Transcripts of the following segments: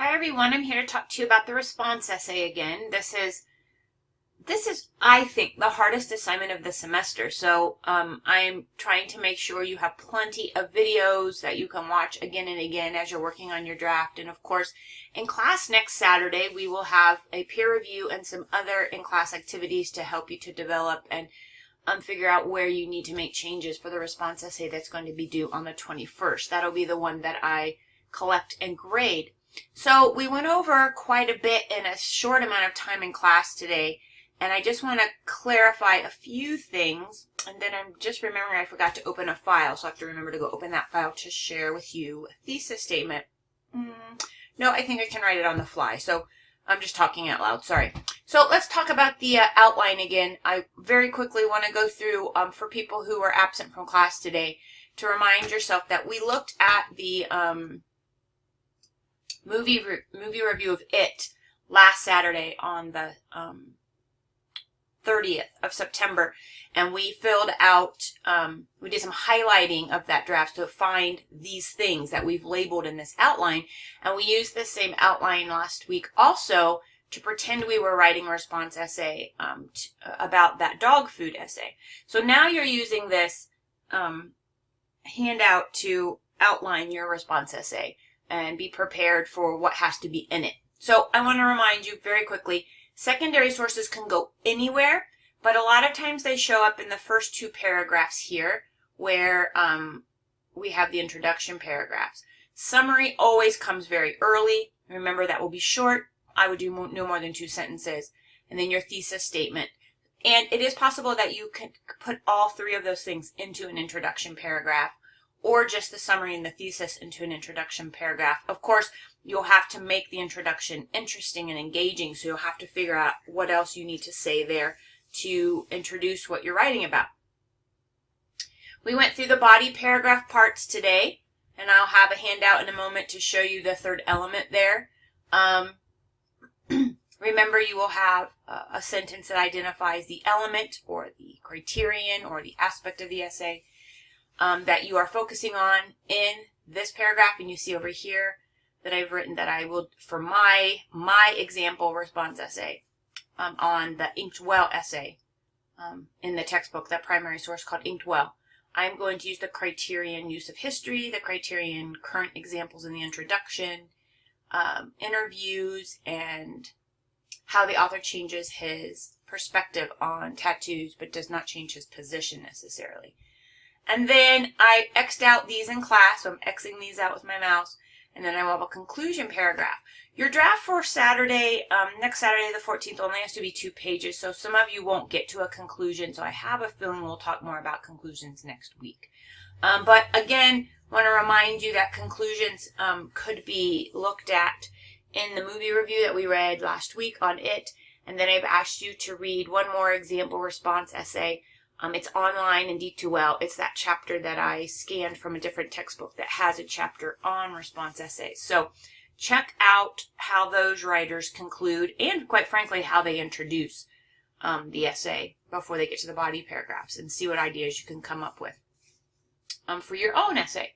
Hi everyone, I'm here to talk to you about the response essay again. This is, I think, the hardest assignment of the semester. So I'm trying to make sure you have plenty of videos that you can watch again and again as you're working on your draft. And of course, in class next Saturday, we will have a peer review and some other in-class activities to help you to develop and figure out where you need to make changes for the response essay that's going to be due on the 21st. That'll be the one that I collect and grade. So we went over quite a bit in a short amount of time in class today, and I just want to clarify a few things, and then I'm just remembering I forgot to open a file, so I have to remember to go open that file to share with you a thesis statement. No, I think I can write it on the fly, so I'm just talking out loud, sorry. So let's talk about the outline again. I very quickly want to go through, for people who were absent from class today, to remind yourself that we looked at the movie review of It last Saturday on the 30th of September, and we filled out, we did some highlighting of that draft to find these things that we've labeled in this outline, and we used the same outline last week also to pretend we were writing a response essay about that dog food essay. So now you're using this handout to outline your response essay and be prepared for what has to be in it. So I want to remind you very quickly, secondary sources can go anywhere, but a lot of times they show up in the first two paragraphs here where we have the introduction paragraphs. Summary always comes very early. Remember, that will be short. I would do no more than 2 sentences. And then your thesis statement. And it is possible that you can put all three of those things into an introduction paragraph, or just the summary and the thesis into an introduction paragraph. Of course, you'll have to make the introduction interesting and engaging, so you'll have to figure out what else you need to say there to introduce what you're writing about. We went through the body paragraph parts today, and I'll have a handout in a moment to show you the third element there. Remember, you will have a sentence that identifies the element or the criterion or the aspect of the essay that you are focusing on in this paragraph, and you see over here that I've written that I will, for my example response essay on the Inked Well essay in the textbook, that primary source called Inked Well, I'm going to use the criterion use of history, the criterion current examples in the introduction, interviews, and how the author changes his perspective on tattoos but does not change his position necessarily. And then I X'd out these in class, so I'm Xing these out with my mouse, and then I will have a conclusion paragraph. Your draft for Saturday, next Saturday the 14th, only has to be 2 pages, so some of you won't get to a conclusion, so I have a feeling we'll talk more about conclusions next week. But again, I want to remind you that conclusions could be looked at in the movie review that we read last week on It, and then I've asked you to read one more example response essay. It's online in D2L. It's that chapter that I scanned from a different textbook that has a chapter on response essays. So check out how those writers conclude, and quite frankly, how they introduce the essay before they get to the body paragraphs, and see what ideas you can come up with for your own essay.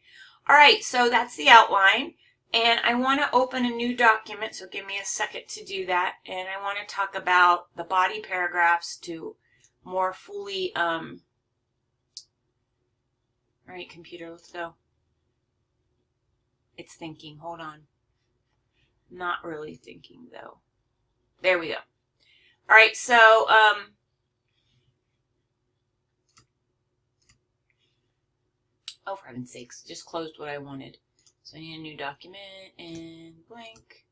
All right, so that's the outline, and I want to open a new document, so give me a second to do that, and I want to talk about the body paragraphs to more fully, all right, computer, let's go. It's thinking, hold on. Not really thinking, though. There we go. All right, so, oh, for heaven's sakes, just closed what I wanted. So I need a new document, and blank.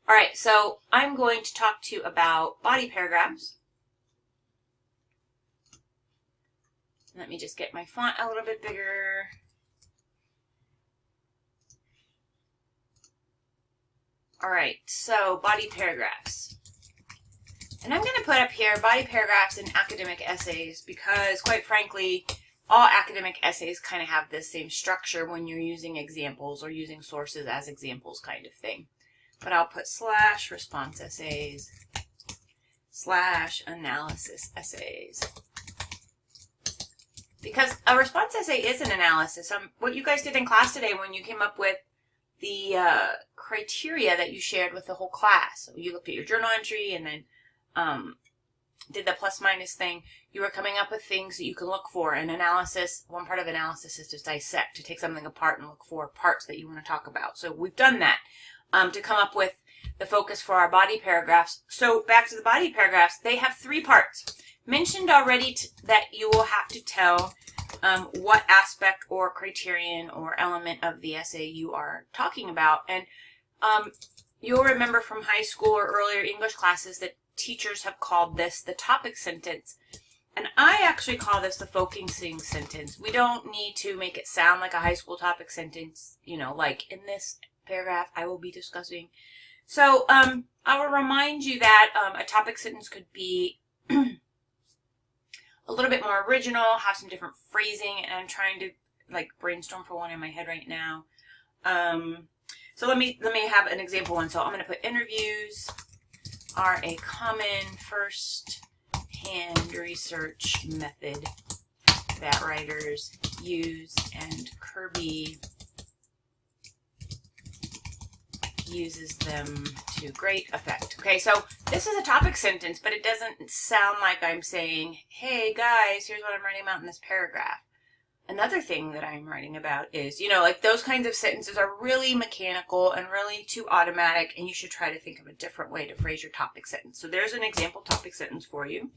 All right, so I'm going to talk to you about body paragraphs. Let me just get my font a little bit bigger. All right, so body paragraphs. And I'm going to put up here body paragraphs in academic essays because, quite frankly, all academic essays kind of have this same structure when you're using examples or using sources as examples kind of thing. But I'll put / response essays / analysis essays. Because a response essay is an analysis. What you guys did in class today when you came up with the criteria that you shared with the whole class. So you looked at your journal entry and then did the plus minus thing. You were coming up with things that you can look for. And analysis, one part of analysis is to dissect, to take something apart and look for parts that you want to talk about. So we've done that to come up with the focus for our body paragraphs. So back to the body paragraphs, they have 3 parts. Mentioned already that you will have to tell what aspect or criterion or element of the essay you are talking about. And you'll remember from high school or earlier English classes that teachers have called this the topic sentence. And I actually call this the focusing sentence. We don't need to make it sound like a high school topic sentence, you know, like in this paragraph I will be discussing. So I will remind you that a topic sentence could be a little bit more original, have some different phrasing, and I'm trying to like brainstorm for one in my head right now. So let me have an example one. So I'm going to put interviews are a common first-hand research method that writers use, and Kirby uses them to great effect. Okay, so this is a topic sentence, but it doesn't sound like I'm saying, hey guys, here's what I'm writing about in this paragraph. Another thing that I'm writing about is, you know, like those kinds of sentences are really mechanical and really too automatic, and you should try to think of a different way to phrase your topic sentence. So there's an example topic sentence for you.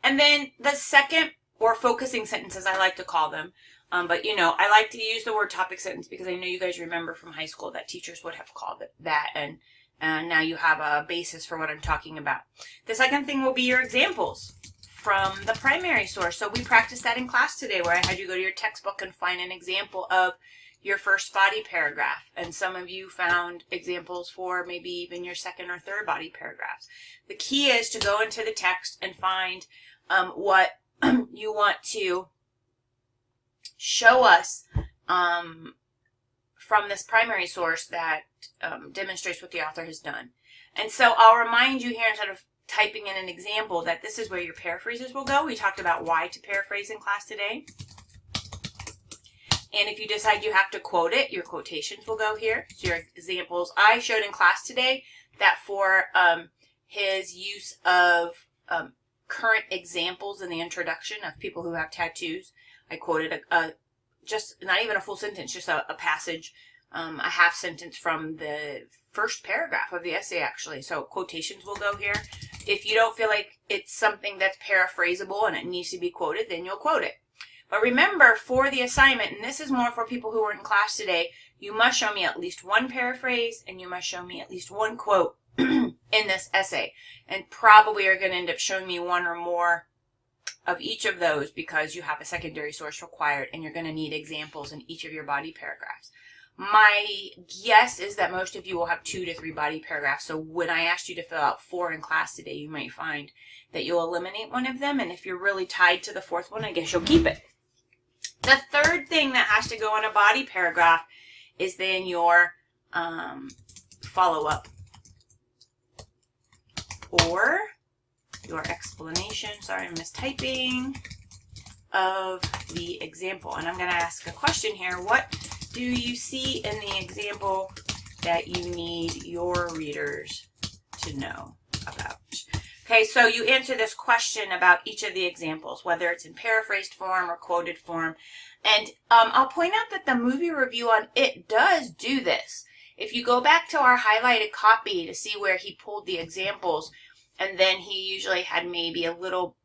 And then the second, or focusing sentences, I like to call them, but you know, I like to use the word topic sentence because I know you guys remember from high school that teachers would have called it that, and now you have a basis for what I'm talking about. The second thing will be your examples from the primary source. So we practiced that in class today, where I had you go to your textbook and find an example of your first body paragraph. And some of you found examples for maybe even your second or third body paragraphs. The key is to go into the text and find what you want to show us from this primary source that demonstrates what the author has done. And so I'll remind you here, instead of typing in an example, that this is where your paraphrases will go. We talked about why to paraphrase in class today. And if you decide you have to quote it, your quotations will go here. So your examples, I showed in class today that for his use of current examples in the introduction of people who have tattoos, I quoted just not even a full sentence, just a passage, a half sentence from the first paragraph of the essay, actually. So quotations will go here. If you don't feel like it's something that's paraphrasable and it needs to be quoted, then you'll quote it. But remember, for the assignment, and this is more for people who were in class today, you must show me at least one paraphrase and you must show me at least one quote in this essay. And probably are going to end up showing me one or more of each of those because you have a secondary source required and you're going to need examples in each of your body paragraphs. My guess is that most of you will have 2 to 3 body paragraphs. So when I asked you to fill out 4 in class today, you might find that you'll eliminate one of them. And if you're really tied to the 4th one, I guess you'll keep it. The third thing that has to go in a body paragraph is then your follow-up or your explanation, sorry, I'm mistyping, of the example. And I'm going to ask a question here. What do you see in the example that you need your readers to know about? Okay, so you answer this question about each of the examples, whether it's in paraphrased form or quoted form. And I'll point out that the movie review on It does do this. If you go back to our highlighted copy to see where he pulled the examples, and then he usually had maybe a little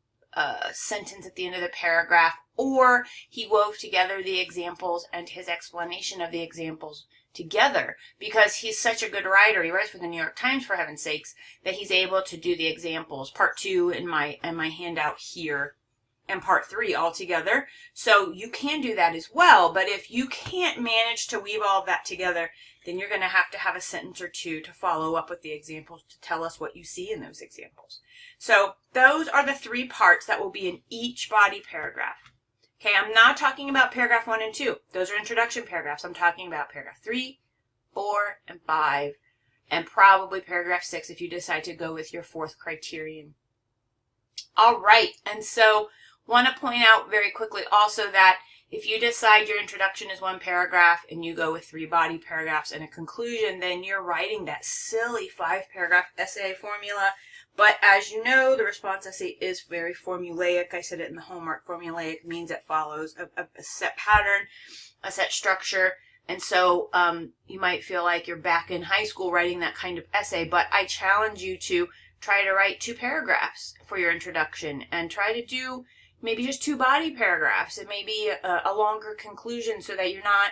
sentence at the end of the paragraph, or he wove together the examples and his explanation of the examples together, because he's such a good writer. He writes for the New York Times, for heaven's sakes, that he's able to do the examples, part 2 in my handout here, and part 3 all together. So you can do that as well, but if you can't manage to weave all of that together, then you're going to have a sentence or 2 to follow up with the examples to tell us what you see in those examples. So those are the 3 parts that will be in each body paragraph. Okay, I'm not talking about paragraph 1 and 2. Those are introduction paragraphs. I'm talking about paragraph 3, 4, and 5, and probably paragraph 6 if you decide to go with your 4th criterion. All right, and so want to point out very quickly also that If you decide your introduction is 1 paragraph and you go with 3 body paragraphs and a conclusion, then you're writing that silly 5-paragraph essay formula. But as you know, the response essay is very formulaic. I said it in the homework. Formulaic means it follows a set pattern, a set structure. And so you might feel like you're back in high school writing that kind of essay, but I challenge you to try to write 2 paragraphs for your introduction and try to do maybe just 2 body paragraphs and maybe a longer conclusion so that you're not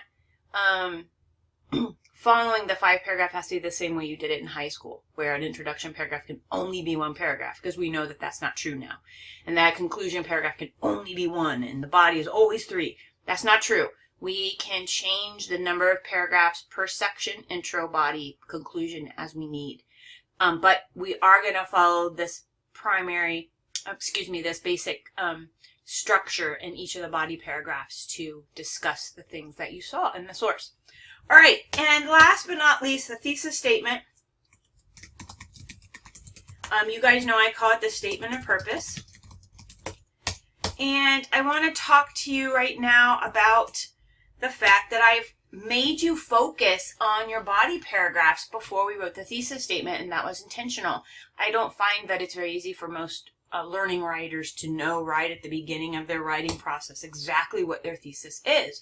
following the 5-paragraph essay the same way you did it in high school, where an introduction paragraph can only be 1 paragraph, because we know that that's not true now. And that conclusion paragraph can only be 1, and the body is always 3. That's not true. We can change the number of paragraphs per section, intro, body, conclusion, as we need. But we are going to follow this this basic structure in each of the body paragraphs to discuss the things that you saw in the source. All right, and last but not least, the thesis statement. You guys know I call it the statement of purpose. And I want to talk to you right now about the fact that I've made you focus on your body paragraphs before we wrote the thesis statement, and that was intentional. I don't find that it's very easy for most learning writers to know right at the beginning of their writing process exactly what their thesis is.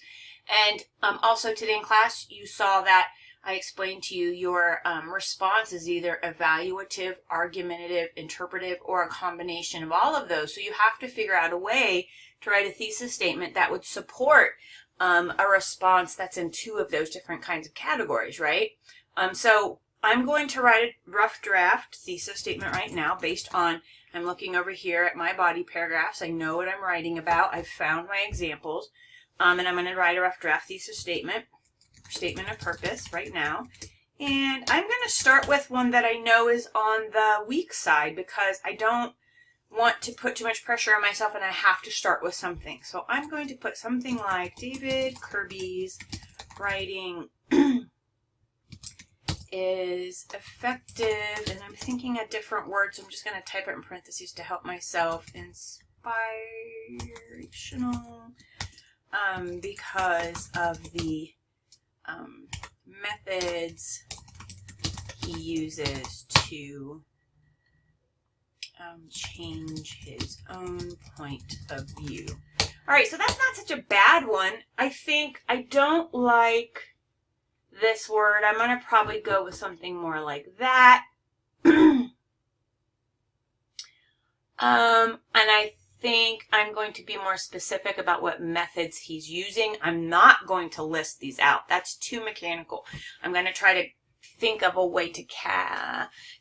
And also today in class, you saw that I explained to you your response is either evaluative, argumentative, interpretive, or a combination of all of those. So you have to figure out a way to write a thesis statement that would support a response that's in 2 of those different kinds of categories, right? So I'm going to write a rough draft thesis statement right now based on, I'm looking over here at my body paragraphs. I know what I'm writing about. I've found my examples. And I'm going to write a rough draft thesis statement of purpose right now. And I'm going to start with one that I know is on the weak side because I don't want to put too much pressure on myself and I have to start with something. So I'm going to put something like David Kirby's writing is effective, and I'm thinking a different word, so I'm just going to type it in parentheses to help myself. Inspirational, because of the methods he uses to change his own point of view. All right, so that's not such a bad one. I think I don't like this word. I'm going to probably go with something more like that. And I think I'm going to be more specific about what methods he's using. I'm not going to list these out. That's too mechanical. I'm going to try to think of a way to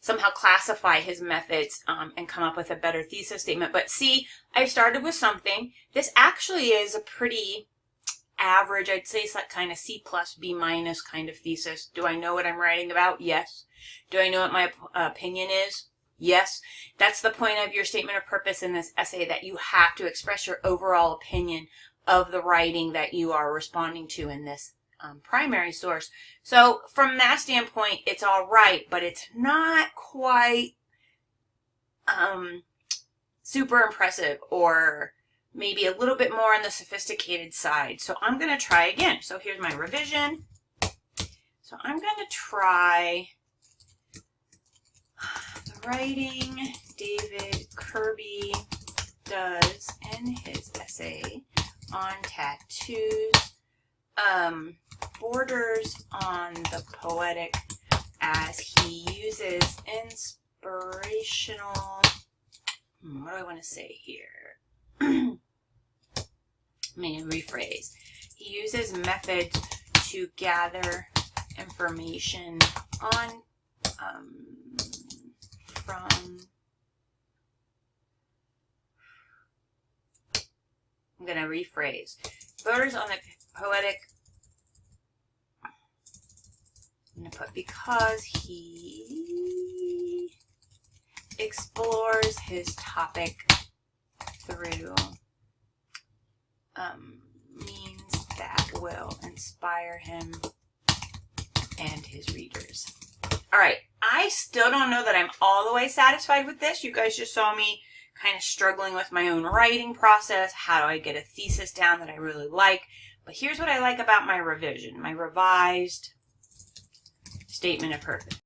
somehow classify his methods and come up with a better thesis statement. But see, I started with something. This actually is a pretty average, I'd say it's like kind of C+, B- kind of thesis. Do I know what I'm writing about? Yes. Do I know what my opinion is? Yes. That's the point of your statement of purpose in this essay, that you have to express your overall opinion of the writing that you are responding to in this primary source. So from that standpoint, it's all right, but it's not quite super impressive, or maybe a little bit more on the sophisticated side. So I'm going to try again. So here's my revision. So I'm going to try the writing David Kirby does in his essay on tattoos borders on the poetic, as he uses inspirational, what do I want to say here? May I rephrase. He uses methods to gather information on from I'm going to rephrase. Borders on the poetic. I'm going to put because he explores his topic through means that will inspire him and his readers. All right, I still don't know that I'm all the way satisfied with this. You guys just saw me kind of struggling with my own writing process. How do I get a thesis down that I really like? But here's what I like about my revision, my revised statement of purpose.